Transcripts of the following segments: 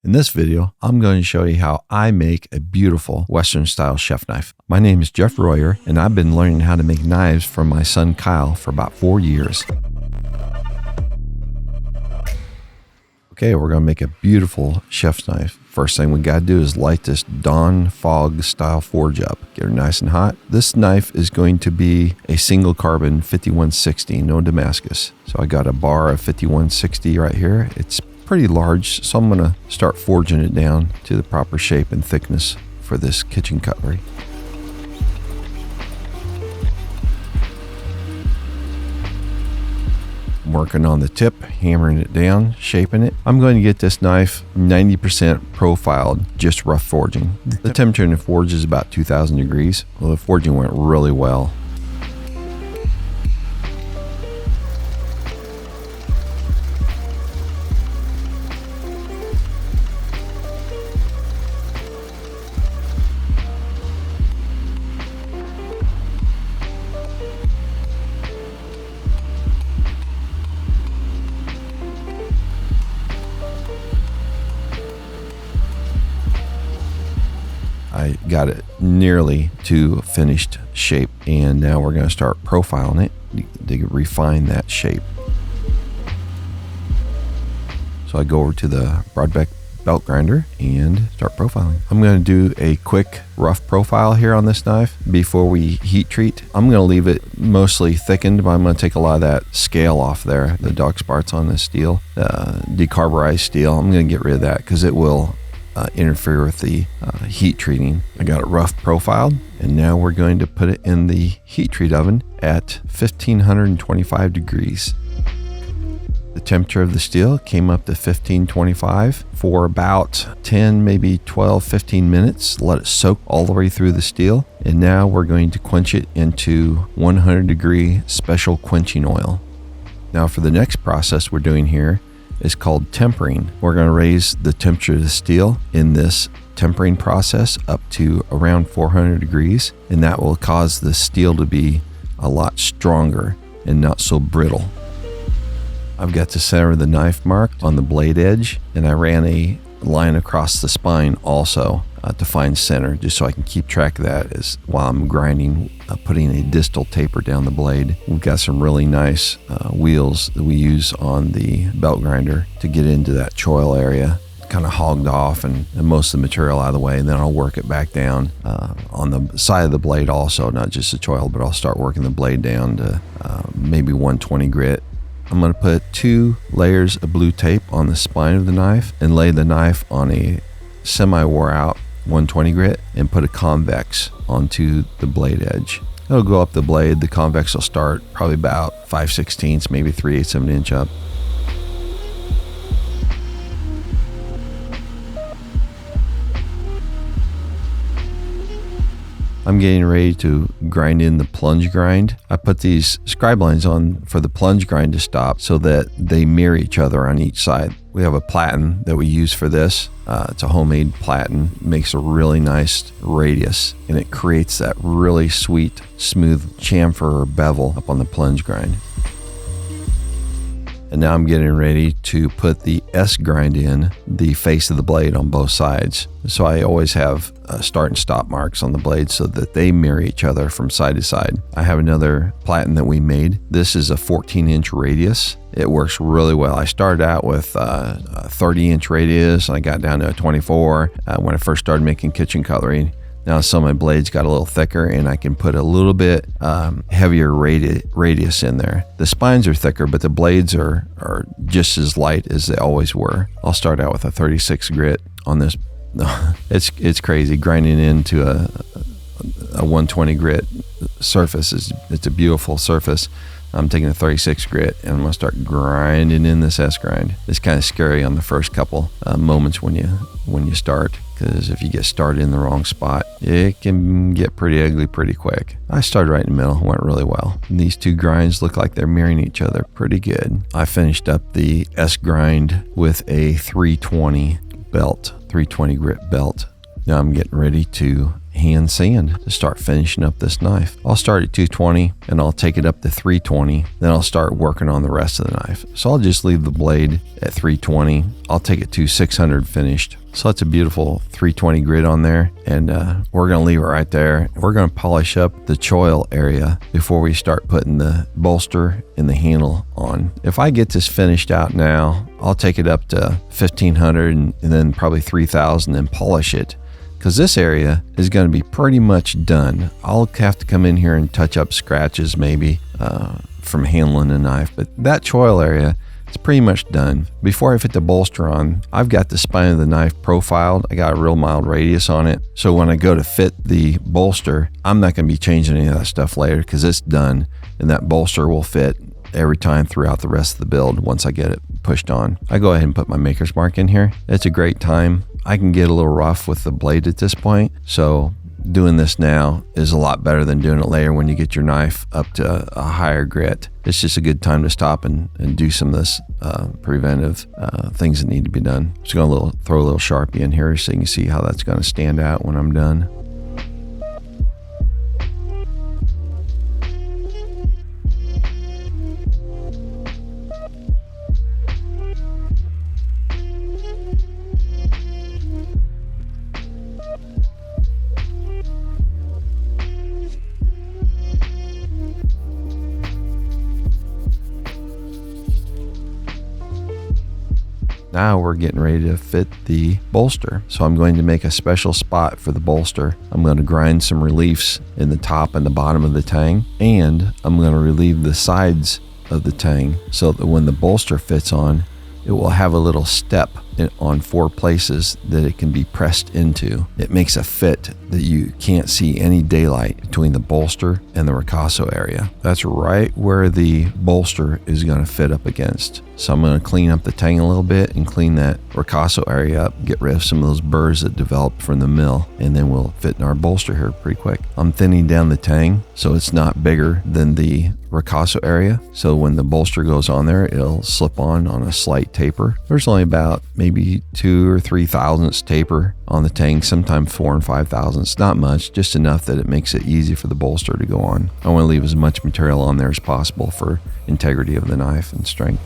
In this video, I'm going to show you how I make a beautiful Western-style chef knife. My name is Jeff Royer, and I've been learning how to make knives from my son Kyle for about 4 years. Okay, we're going to make a beautiful chef's knife. First thing we got to do is light this Dawn Fog style forge up. Get her nice and hot. This knife is going to be a single carbon 5160, no Damascus. So I got a bar of 5160 right here. It's pretty large, so I'm going to start forging it down to the proper shape and thickness for this kitchen cutlery. I'm working on the tip, hammering it down, shaping it. I'm going to get this knife 90% profiled, just rough forging. The temperature in the forge is about 2000 degrees. Well, the forging went really well. I got it nearly to finished shape, and now we're going to start profiling it to refine that shape. So I go over to the broadback belt grinder and start profiling. I'm going to do a quick rough profile here on this knife before we heat treat. I'm going to leave it mostly thickened, but I'm going to take a lot of that scale off there, the dark spots on this steel, decarburized steel. I'm going to get rid of that because it will interfere with the heat treating. I got it rough profiled, and now we're going to put it in the heat treat oven at 1525 degrees. The temperature of the steel came up to 1525 for about 10, maybe 12, 15 minutes. Let it soak all the way through the steel, and now we're going to quench it into 100 degree special quenching oil. Now for the next process we're doing here is called tempering. We're going to raise the temperature of the steel in this tempering process up to around 400 degrees, and that will cause the steel to be a lot stronger and not so brittle. I've got the center of the knife marked on the blade edge, and I ran a line across the spine also to find center, just so I can keep track of that as while I'm grinding, putting a distal taper down the blade. We've got some really nice wheels that we use on the belt grinder to get into that choil area, kind of hogged off and most of the material out of the way, and then I'll work it back down on the side of the blade also, not just the choil, but I'll start working the blade down to maybe 120 grit. I'm going to put 2 layers of blue tape on the spine of the knife and lay the knife on a semi-wore out 120 grit and put a convex onto the blade edge. It'll go up the blade. The convex will start probably about 5/16, maybe 3/8 of an inch up. I'm getting ready to grind in the plunge grind. I put these scribe lines on for the plunge grind to stop so that they mirror each other on each side. We have a platen that we use for this. It's a homemade platen. It makes a really nice radius, and it creates that really sweet, smooth chamfer or bevel up on the plunge grind. And now I'm getting ready to put the S-grind in the face of the blade on both sides. So I always have start and stop marks on the blade so that they mirror each other from side to side. I have another platen that we made. This is a 14-inch radius. It works really well. I started out with a 30-inch radius, and I got down to a 24 when I first started making kitchen cutlery. Now some of my blades got a little thicker, and I can put a little bit heavier radius in there. The spines are thicker, but the blades are just as light as they always were. I'll start out with a 36 grit on this. It's crazy. Grinding into a 120 grit surface it's a beautiful surface. I'm taking a 36 grit, and I'm going to start grinding in this S-grind. It's kind of scary on the first couple moments when you start, because if you get started in the wrong spot, it can get pretty ugly pretty quick. I started right in the middle, went really well. And these 2 grinds look like they're mirroring each other pretty good. I finished up the S-grind with a 320 belt, 320 grit belt. Now I'm getting ready to hand sand to start finishing up this knife. I'll start at 220 and I'll take it up to 320. Then I'll start working on the rest of the knife. So I'll just leave the blade at 320. I'll take it to 600 finished. So that's a beautiful 320 grit on there, and we're going to leave it right there. We're going to polish up the choil area before we start putting the bolster and the handle on. If I get this finished out now, I'll take it up to 1500 and then probably 3000 and polish it, because this area is going to be pretty much done. I'll have to come in here and touch up scratches maybe from handling the knife, but that choil area, it's pretty much done. Before I fit the bolster on, I've got the spine of the knife profiled. I got a real mild radius on it. So when I go to fit the bolster, I'm not going to be changing any of that stuff later because it's done. And that bolster will fit every time throughout the rest of the build once I get it pushed on. I go ahead and put my maker's mark in here. It's a great time. I can get a little rough with the blade at this point. So doing this now is a lot better than doing it later when you get your knife up to a higher grit. It's just a good time to stop and do some of this preventive things that need to be done. Just going to throw a little Sharpie in here so you can see how that's going to stand out when I'm done. Now we're getting ready to fit the bolster. So I'm going to make a special spot for the bolster. I'm going to grind some reliefs in the top and the bottom of the tang, and I'm going to relieve the sides of the tang so that when the bolster fits on, it will have a little step on 4 places that it can be pressed into. It makes a fit that you can't see any daylight between the bolster and the ricasso area. That's right where the bolster is going to fit up against. So I'm going to clean up the tang a little bit and clean that ricasso area up, get rid of some of those burrs that developed from the mill, and then we'll fit in our bolster here pretty quick. I'm thinning down the tang so it's not bigger than the ricasso area. So when the bolster goes on there, it'll slip on a slight taper. There's only about maybe 2 or 3 thousandths taper on the tang, sometimes 4 and 5 thousandths. Not much, just enough that it makes it easy for the bolster to go on. I want to leave as much material on there as possible for integrity of the knife and strength.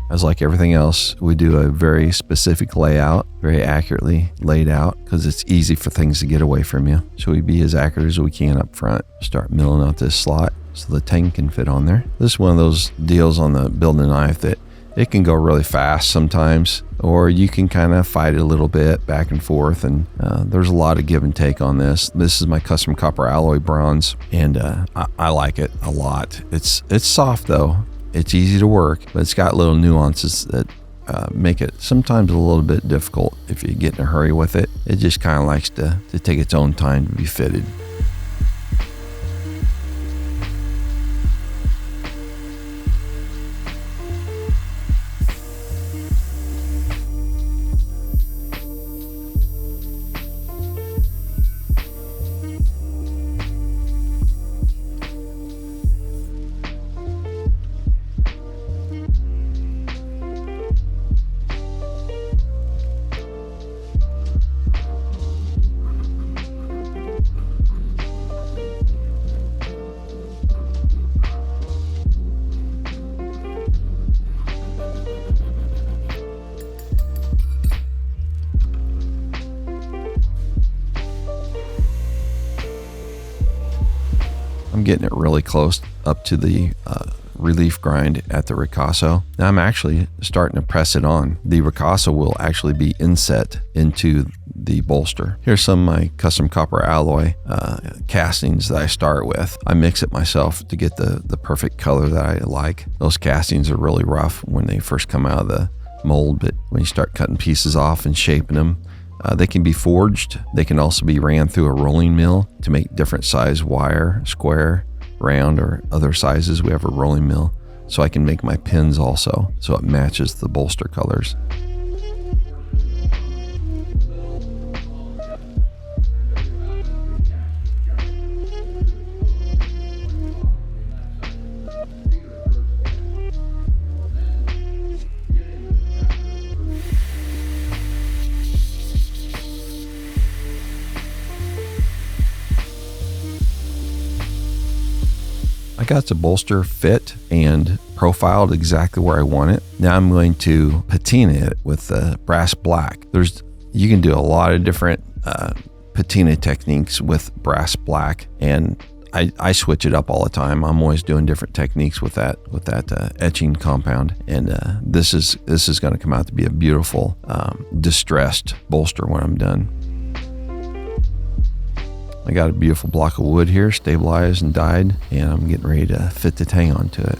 As like everything else, we do a very specific layout, very accurately laid out, because it's easy for things to get away from you. So we be as accurate as we can up front. Start milling out this slot so the tang can fit on there. This is one of those deals on the building a knife that it can go really fast sometimes, or you can kind of fight it a little bit back and forth, and there's a lot of give and take on this. This is my custom copper alloy bronze, and I like it a lot. It's soft though. It's easy to work, but it's got little nuances that make it sometimes a little bit difficult if you get in a hurry with it. It just kind of likes to take its own time to be fitted. I'm getting it really close up to the relief grind at the ricasso. Now I'm actually starting to press it on. The ricasso will actually be inset into the bolster. Here's some of my custom copper alloy castings that I start with. I mix it myself to get the perfect color that I like. Those castings are really rough when they first come out of the mold, but when you start cutting pieces off and shaping them, they can be forged. They can also be ran through a rolling mill to make different size wire, square, round, or other sizes. We have a rolling mill, so I can make my pins also, so it matches the bolster colors. got the bolster fit and profiled exactly where I want it. Now I'm going to patina it with the brass black. You can do a lot of different patina techniques with brass black, and I switch it up all the time. I'm always doing different techniques with that etching compound, and this is going to come out to be a beautiful distressed bolster when I'm done. I got a beautiful block of wood here, stabilized and dyed, and I'm getting ready to fit the tang onto it.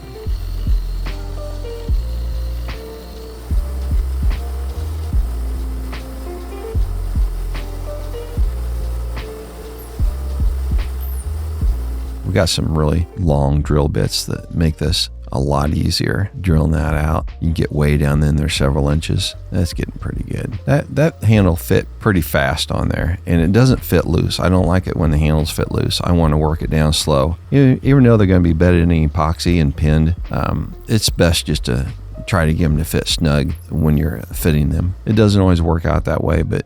We got some really long drill bits that make this a lot easier. Drilling that out, you can get way down in there several inches. That's getting pretty good. That handle fit pretty fast on there, and it doesn't fit loose. I don't like it when the handles fit loose. I want to work it down slow. Even though they're going to be bedded in epoxy and pinned, it's best just to try to get them to fit snug when you're fitting them. It doesn't always work out that way, but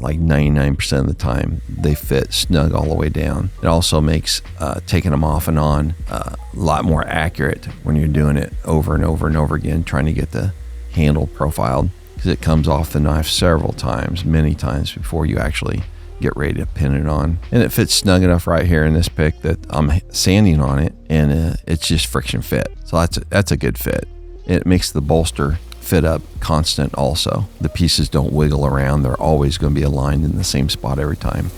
like 99% of the time they fit snug all the way down. It also makes taking them off and on a lot more accurate when you're doing it over and over and over again, trying to get the handle profiled, because it comes off the knife several times, many times before you actually get ready to pin it on. And it fits snug enough right here in this pick that I'm sanding on it, and it's just friction fit. So that's a good fit. It makes the bolster fit up constant also. The pieces don't wiggle around. They're always going to be aligned in the same spot every time.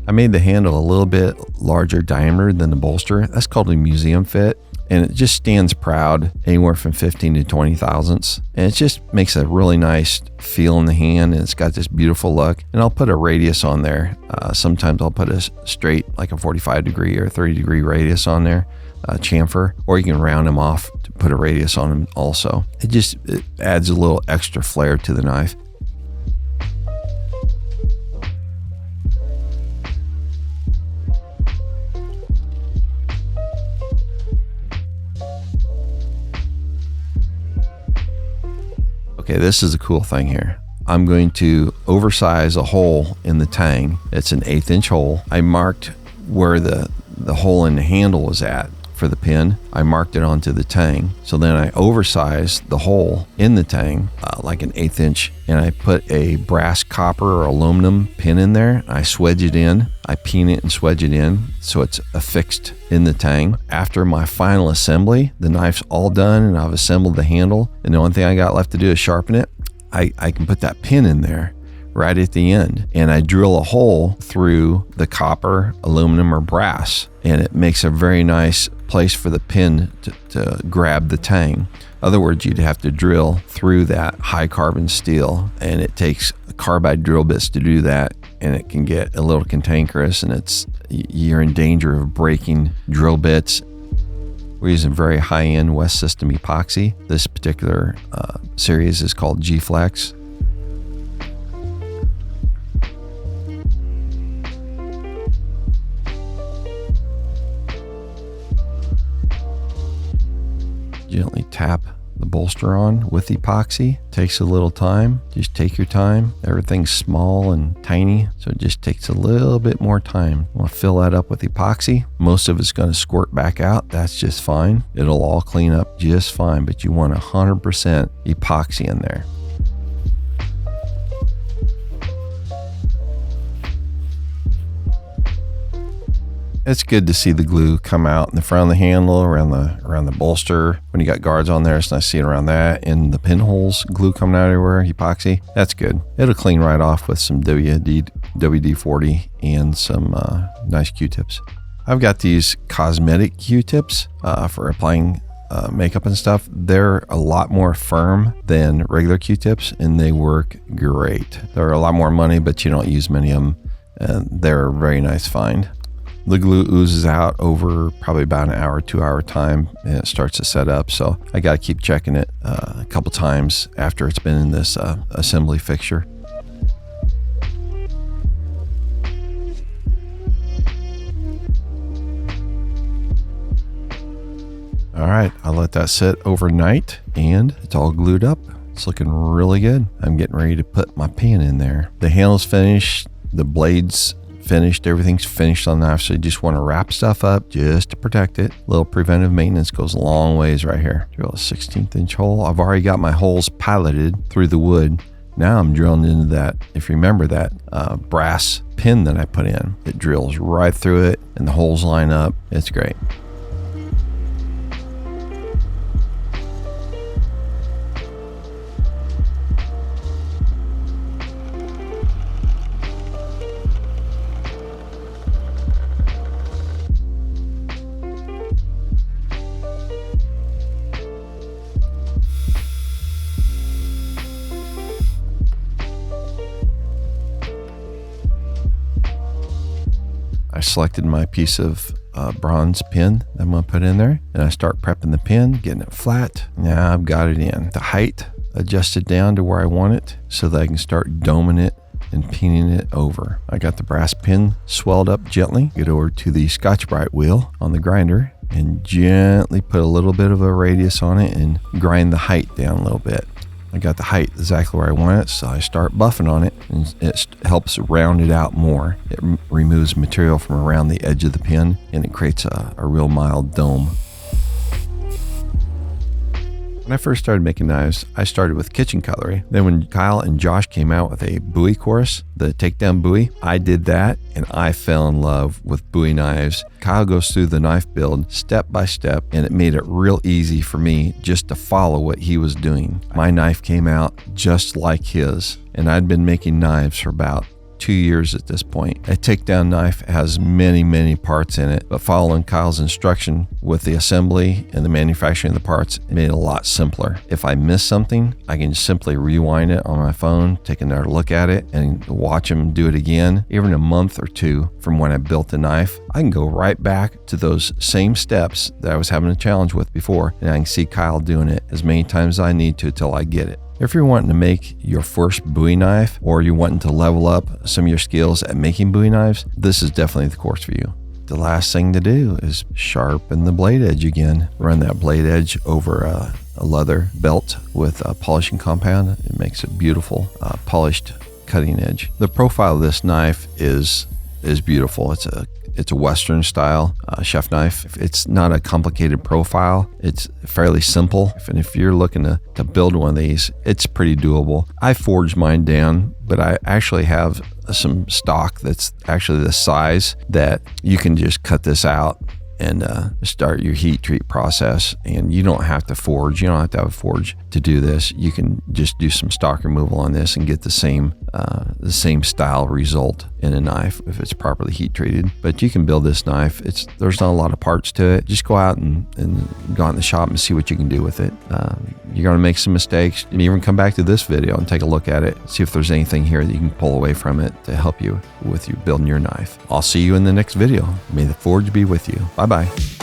I made the handle a little bit larger diameter than the bolster. That's called a museum fit, and it just stands proud anywhere from 15 to 20 thousandths. And it just makes a really nice feel in the hand, and it's got this beautiful look. And I'll put a radius on there. Sometimes I'll put a straight, like a 45 degree or 30 degree radius on there, chamfer, or you can round them off to put a radius on them also. It adds a little extra flair to the knife. Okay, this is a cool thing here. I'm going to oversize a hole in the tang. It's an 1/8 inch hole. I marked where the hole in the handle was at for the pin. I marked it onto the tang. So then I oversized the hole in the tang, like an 1/8 inch, and I put a brass, copper, or aluminum pin in there. I swedge it in. I peen it and swedge it in so it's affixed in the tang. After my final assembly, the knife's all done and I've assembled the handle, and the only thing I got left to do is sharpen it. I can put that pin in there right at the end, and I drill a hole through the copper, aluminum, or brass, and it makes a very nice place for the pin to grab the tang. In other words, you'd have to drill through that high carbon steel, and it takes carbide drill bits to do that, and it can get a little cantankerous, and you're in danger of breaking drill bits. We're using very high-end West System epoxy. This particular series is called G-Flex. Gently tap the bolster on with epoxy. Takes a little time. Just take your time. Everything's small and tiny, so it just takes a little bit more time. We'll fill that up with epoxy. Most of it's going to squirt back out. That's just fine. It'll all clean up just fine, but you want 100% epoxy in there. It's good to see the glue come out in the front of the handle, around the bolster. When you got guards on there, it's nice to see it around that. And the pinholes, glue coming out everywhere, epoxy. That's good. It'll clean right off with some WD-40 and some nice Q-tips. I've got these cosmetic Q-tips for applying makeup and stuff, they're a lot more firm than regular Q-tips, and they work great. They're a lot more money, but you don't use many of them, and they're a very nice find. The glue oozes out over probably about an hour, 2 hour time, and it starts to set up. So I got to keep checking it a couple times after it's been in this assembly fixture. All right, I'll let that sit overnight, and it's all glued up. It's looking really good. I'm getting ready to put my pan in there. The handle's finished, the blades finished, everything's finished on the knife, so you just want to wrap stuff up just to protect it. A little preventive maintenance goes a long ways right here. Drill a 16th inch hole. I've already got my holes piloted through the wood. Now I'm drilling into that, if you remember that brass pin that I put in. It drills right through it and the holes line up. It's great. I selected my piece of bronze pin that I'm going to put in there, and I start prepping the pin, getting it flat. Now I've got it in. The height adjusted down to where I want it so that I can start doming it and pinning it over. I got the brass pin swelled up gently. Get over to the Scotch-Brite wheel on the grinder and gently put a little bit of a radius on it and grind the height down a little bit. I got the height exactly where I want it, so I start buffing on it, and it helps round it out more. It removes material from around the edge of the pin, and it creates a real mild dome. When I first started making knives, I started with kitchen cutlery. Then when Kyle and Josh came out with a buoy course, the takedown buoy, I did that, and I fell in love with buoy knives. Kyle goes through the knife build step by step, and it made it real easy for me just to follow what he was doing. My knife came out just like his, and I'd been making knives for about 2 years at this point. A takedown knife has many parts in it, but following Kyle's instruction with the assembly and the manufacturing of the parts, it made it a lot simpler. If I miss something, I can simply rewind it on my phone, take another look at it, and watch him do it again. Even a month or two from when I built the knife, I can go right back to those same steps that I was having a challenge with before, and I can see Kyle doing it as many times as I need to till I get it. If you're wanting to make your first buoy knife, or you're wanting to level up some of your skills at making buoy knives, this is definitely the course for you. The last thing to do is sharpen the blade edge again. Run that blade edge over a leather belt with a polishing compound. It makes a beautiful polished cutting edge. The profile of this knife is beautiful. It's a Western style chef knife. It's not a complicated profile. It's fairly simple. And if you're looking to build one of these, it's pretty doable. I forged mine down, but I actually have some stock that's actually the size that you can just cut this out and start your heat treat process. And you don't have to forge. You don't have to have a forge to do this. You can just do some stock removal on this and get the same style result in a knife if it's properly heat treated. But you can build this knife. There's not a lot of parts to it. Just go out and go out in the shop and see what you can do with it. You're going to make some mistakes. And even come back to this video and take a look at it. See if there's anything here that you can pull away from it to help you with you building your knife. I'll see you in the next video. May the forge be with you. Bye-bye.